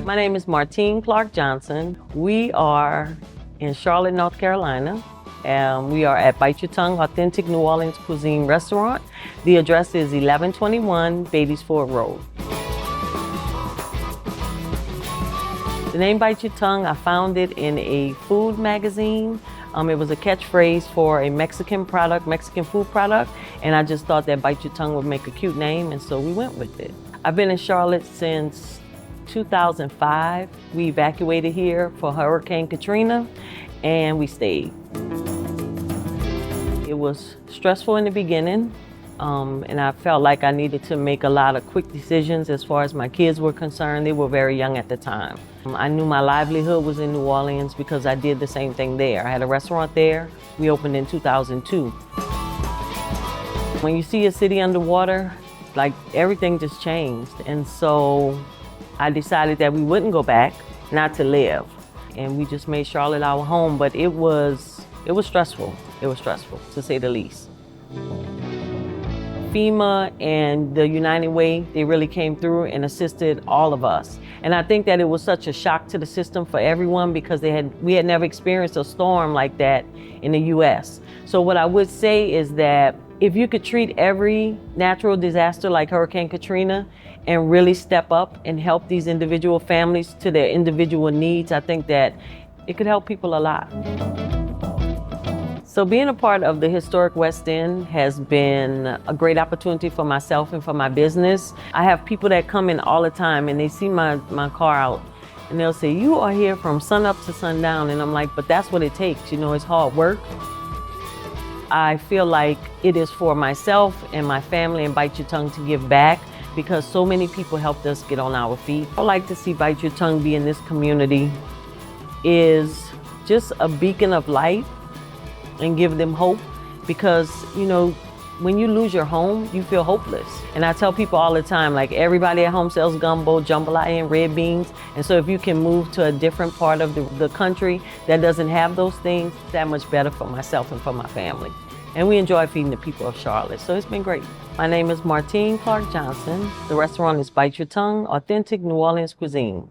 My name is Martine Clark Johnson. We are in Charlotte, North Carolina. We are at Bite Your Tongue Authentic New Orleans Cuisine restaurant. The address is 1121 Beatties Ford Road. The name Bite Your Tongue, I found it in a food magazine. It was a catchphrase for a Mexican food product, and I just thought that Bite Your Tongue would make a cute name, and so we went with it. I've been in Charlotte since 2005. We evacuated here for Hurricane Katrina, and we stayed. It was stressful in the beginning, and I felt like I needed to make a lot of quick decisions as far as my kids were concerned. They were very young at the time. I knew my livelihood was in New Orleans because I did the same thing there. I had a restaurant there. We opened in 2002. When you see a city underwater, like everything just changed. And so I decided that we wouldn't go back, not to live. And we just made Charlotte our home, but it was stressful. It was stressful, to say the least. FEMA and the United Way, they really came through and assisted all of us. And I think that it was such a shock to the system for everyone because we had never experienced a storm like that in the US. So what I would say is that if you could treat every natural disaster like Hurricane Katrina and really step up and help these individual families to their individual needs, I think that it could help people a lot. So being a part of the historic West End has been a great opportunity for myself and for my business. I have people that come in all the time and they see my car out and they'll say, "You are here from sun up to sundown." And I'm like, but that's what it takes. You know, it's hard work. I feel like it is for myself and my family and Bite Your Tongue to give back because so many people helped us get on our feet. I like to see Bite Your Tongue be in this community is just a beacon of light and give them hope because, you know, when you lose your home, you feel hopeless. And I tell people all the time, like everybody at home sells gumbo, jambalaya, and red beans. And so if you can move to a different part of the country that doesn't have those things, it's that much better for myself and for my family. And we enjoy feeding the people of Charlotte, so it's been great. My name is Martine Clark Johnson. The restaurant is Bite Your Tongue Authentic New Orleans Cuisine.